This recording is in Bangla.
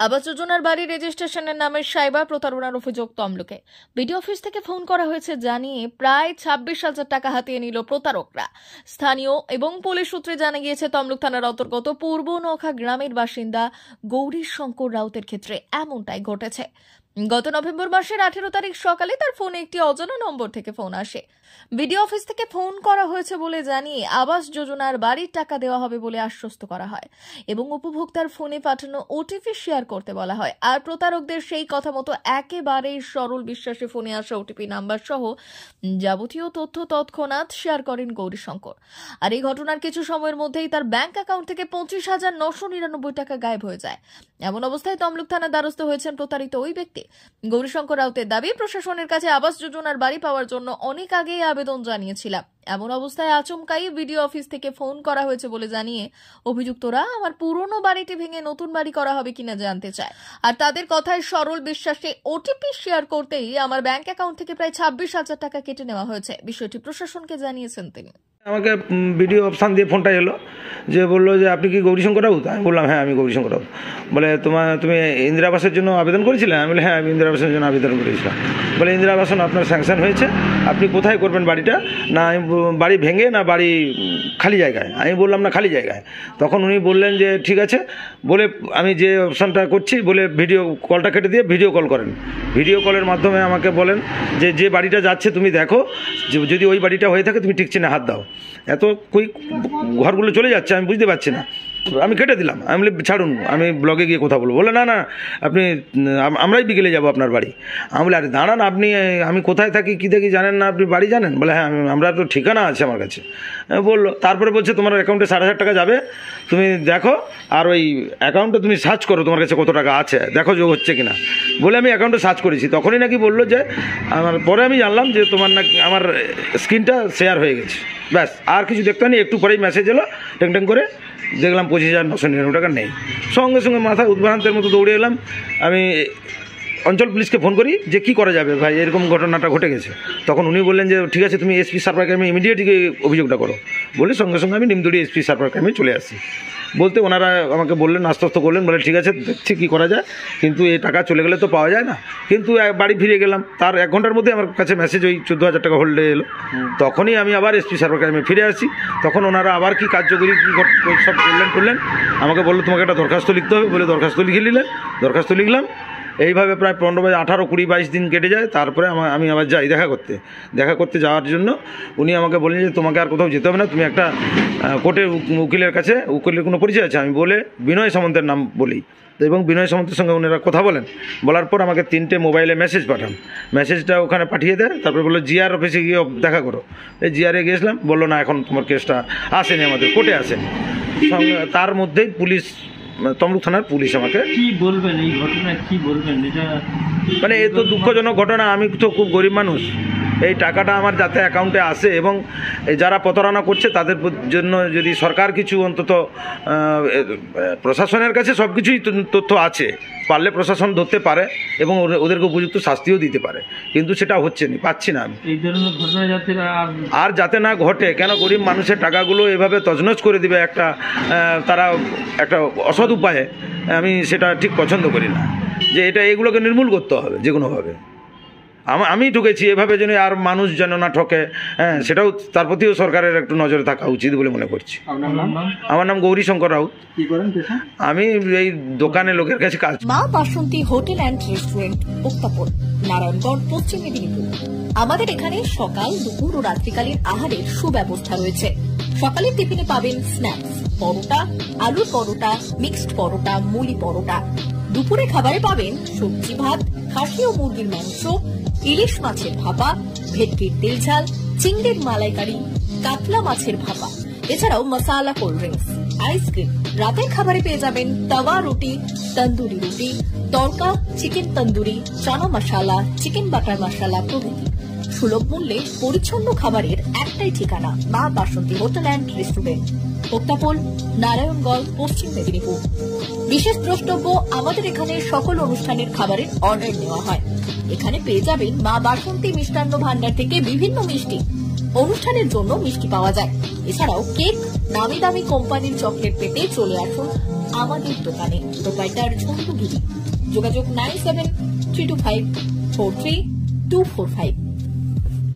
আবাস যোজনার বাড়ি রেজিস্ট্রেশনের নামে সাইবার প্রতারণার অভিযোগ তমলুকে। বিডিও অফিস থেকে ফোন করা হয়েছে জানিয়ে প্রায় 26,000 টাকা হাতিয়ে নিল প্রতারকরা। স্থানীয় এবং পুলিশ সূত্রে জানা গিয়েছে, তমলুক থানার অন্তর্গত পূর্ব নৌখা গ্রামের বাসিন্দা গৌরী শঙ্কর রাউতের ক্ষেত্রে এমনটাই ঘটেছে। গত নভেম্বর মাসের 18 তারিখ সকালে তার ফোনে একটি অজানা নম্বর থেকে ফোন আসে। বিডিও অফিস থেকে ফোন করা হয়েছে বলে জানিয়ে আবাস যোজনার বাড়ির টাকা দেওয়া হবে বলে আশ্বস্ত করা হয় এবং উপভোক্তার ফোনে পাঠানো ওটিপি শেয়ার করতে বলা হয়। আর প্রতারকদের সেই কথা মতো একেবারেই সরল বিশ্বাসে ফোনে আসা ওটিপি নাম্বার সহ যাবতীয় তথ্য তৎক্ষণাৎ শেয়ার করেন গৌরী শঙ্কর। আর এই ঘটনার কিছু সময়ের মধ্যেই তার ব্যাংক অ্যাকাউন্ট থেকে 25,999 টাকা গায়েব হয়ে যায়। এমন অবস্থায় তমলুক থানার দ্বারস্থ হয়েছেন প্রতারিত ওই ব্যক্তি। গৌরী শঙ্কর রাউতের দাবি, প্রশাসনের কাছে আবাস যোজনার বাড়ি পাওয়ার জন্য অনেক আগেই আবেদন জানিয়েছিলাম। এমন অবস্থায় আচমকাই বিডিও অফিস থেকে ফোন করা হয়েছে বলে জানিয়ে অভিযুক্তরা আমার পুরনো বাড়িটি ভেঙে নতুন বাড়ি করা হবে কিনা জানতে চায়। আর তাদের কথায় সরল বিশ্বাসে ওটিপি শেয়ার করতেই আমার ব্যাংক অ্যাকাউন্ট থেকে প্রায় 26,000 টাকা কেটে নেওয়া হয়েছে। বিষয়টি প্রশাসনকে জানিয়েছেন তিনি। আমাকে ভিডিও অপশান দিয়ে ফোনটা এলো, যে বললো যে আপনি কি গৌরী শঙ্কর রাউত? আমি বললাম হ্যাঁ, আমি গৌরী শঙ্কর রাউত। বলে তুমি ইন্দিরা আবাসের জন্য আবেদন করেছিলে? আমি বলি হ্যাঁ, আমি ইন্দিরা আবাসের জন্য আবেদন করেছিলাম। বলে ইন্দিরা আবাস আপনার স্যাংশন হয়েছে, আপনি কোথায় করবেন বাড়িটা? না আমি বাড়ি ভেঙে না বাড়ি খালি জায়গায়? আমি বললাম না, খালি জায়গায়। তখন উনি বললেন যে ঠিক আছে, বলে আমি যে অপশানটা করছি বলে ভিডিও কলটা কেটে দিয়ে ভিডিও কল করেন। ভিডিও কলের মাধ্যমে আমাকে বলেন যে বাড়িটা যাচ্ছে তুমি দেখো, যদি ওই বাড়িটা হয়ে থাকে তুমি ঠিক চিহ্নে হাত দাও। এত কই ঘরগুলো চলে যাচ্ছে আমি বুঝতে পারছি না। আমি কেটে দিলাম। আমি বলি ছাড়ুন, আমি ব্লগে গিয়ে কথা বলবো। বলে না না, আপনি আমরাই বিকেলে যাবো আপনার বাড়ি। আমি বলি আরে দাঁড়ান, আপনি আমি কোথায় থাকি কী দেখি জানেন না, আপনি বাড়ি জানেন? বলে হ্যাঁ, আমরা তো ঠিকানা আছে আমার কাছে। বললো, তারপরে বলছে তোমার অ্যাকাউন্টে 7,500 টাকা যাবে, তুমি দেখো আর ওই অ্যাকাউন্টে তুমি সার্চ করো তোমার কাছে কত টাকা আছে, দেখো যোগ হচ্ছে কিনা। বলে আমি অ্যাকাউন্টে সার্চ করেছি। তখনই নাকি বললো যে আমার, পরে আমি জানলাম যে তোমার নাকি আমার স্ক্রিনটা শেয়ার হয়ে গেছে। ব্যাস, আর কিছু দেখতে নেই। একটু পরেই মেসেজ এলো, ট্যাং ট্যাং করে দেখলাম 25,999 টাকা নেই। সঙ্গে সঙ্গে মাথা উদ্ভ্রান্তের মতো দৌড়ে এলাম। আমি অঞ্চল পুলিশকে ফোন করি যে কী করা যাবে ভাই, এরকম ঘটনাটা ঘটে গেছে। তখন উনি বললেন যে ঠিক আছে, তুমি এসপি সার্ভার ক্রাইমে ইমিডিয়েটলি অভিযোগটা করো। বলে সঙ্গে সঙ্গে আমি নিমদুড়ি এসপি সার্ভার ক্রাইমে চলে আসি। বলতে ওনারা আমাকে বললেন, আশ্বস্ত করলেন, বলে ঠিক আছে দেখছি কী করা যায়, কিন্তু এই টাকা চলে গেলে তো পাওয়া যায় না। কিন্তু বাড়ি ফিরে গেলাম, তার 1 ঘন্টার মধ্যে আমার কাছে মেসেজ ওই 14,000 টাকা হোল্ডে এলো। তখনই আমি আবার এসপি সার্ভার ক্রাইমে ফিরে আসি। তখন ওনারা আবার কি কার্যকরী কী সব করলেন। আমাকে বললো তোমাকে একটা দরখাস্ত লিখতে হবে। বলে দরখাস্ত লিখে নিলেন। দরখাস্ত লিখলাম। এইভাবে প্রায় 15, 18, 20, 22 দিন কেটে যায়। তারপরে আমি আবার যাই দেখা করতে যাওয়ার জন্য। উনি আমাকে বললেন যে তোমাকে আর কোথাও যেতে হবে না, তুমি একটা কোর্টের উকিলের কাছে, উকিলের কোনো পরিচয় আছে? আমি বলে বিনয় সামন্তের নাম বলি, এবং বিনয় সামন্তের সঙ্গে ওনারা কথা বলার পর আমাকে 3টে মোবাইলে মেসেজ পাঠান। মেসেজটা ওখানে পাঠিয়ে দেয়। তারপরে বললো জিআর অফিসে গিয়ে দেখা করো। এই জিআরে গিয়েছিলাম, বললো না এখন তোমার কেসটা আসেনি, আমাদের কোর্টে আসেনি। তার মধ্যেই পুলিশ, তমলুক থানার পুলিশ আমাকে কি বলবেন এই ঘটনায়, কি বলবেন? এটা মানে এ তো দুঃখজনক ঘটনা। আমি তো খুব গরিব মানুষ, এই টাকাটা আমার যাতে অ্যাকাউন্টে আসে এবং যারা প্রতারণা করছে তাদের জন্য যদি সরকার কিছু, অন্তত প্রশাসনের কাছে সব কিছুই তথ্য আছে, পারলে প্রশাসন ধরতে পারে এবং ওদেরকে উপযুক্ত শাস্তিও দিতে পারে, কিন্তু সেটা হচ্ছে না, পাচ্ছি না আমি। এই ধরনের ঘটনা যাতে না ঘটে। কেন গরিব মানুষের টাকাগুলো এভাবে তছনছ করে দিবে তারা একটা অসৎ উপায়ে, আমি সেটা ঠিক পছন্দ করি না। যে এগুলোকে নির্মূল করতে হবে যে কোনোভাবে। আমি ঠকেছি, এভাবে যেন আর মানুষ যেন না ঠকে, হ্যাঁ, সেটাও তার প্রতিও সরকারের একটু নজরে থাকা উচিত বলে মনে করছি। আমার নাম গৌরী শঙ্কর রাউত। আমি এই দোকানে লোকের কাছে কাজ। মা বাসন্তী হোটেল অ্যান্ড রেস্টুরেন্ট, উত্তাপন, নারায়ণগড়, পশ্চিম মেদিনীপুর। আমাদের এখানে সকাল, দুপুর ও রাত্রিকালীন আহারের সুব্যবস্থা রয়েছে। সকালের টিফিনে পাবেন স্ন্যাক্স, পরোটা, আলুর পরোটা, মিক্সড পরোটা, মুলি পরোটা। দুপুরে খাবারে পাবেন সবজি ভাত, খাসি ও মুরগির মাংস, ইলিশ মাছের ভাপা, ভেটকির তেল ঝাল, চিংড়ির মালাইকারি, কাতলা মাছের ভাপা, এছাড়াও মশালা কোল্ড ড্রিঙ্কস, আইসক্রিম। রাতের খাবারে পেয়ে যাবেন তাওয়া রুটি, তন্দুরি রুটি, তড়কা, চিকেন তন্দুরি, চানা মশালা, চিকেন বাটার মশালা প্রভৃতি। সুলভ মূল্যে পরিচ্ছন্ন খাবারের একটাই ঠিকানা, মা বাসন্তী হোটেল অ্যান্ড রেস্টুরেন্ট, উত্তাপন, নারায়ণগড়, পশ্চিম মেদিনীপুর। বিশেষ দ্রষ্টব্য, আমাদের এখানে সকল অনুষ্ঠানের খাবারের অর্ডার নেওয়া হয়। এখানে পেয়ে যাবেন মা বাসন্তী মিষ্টান্ন ভান্ডার থেকে বিভিন্ন মিষ্টি। অনুষ্ঠানের জন্য মিষ্টি পাওয়া যায়। এছাড়াও কেক, নামি দামি কোম্পানির চকলেট পেতে চলে আসুন আমাদের দোকানে। প্রোপাইটার ঝন্টু গিরি। যোগাযোগ 9732543245।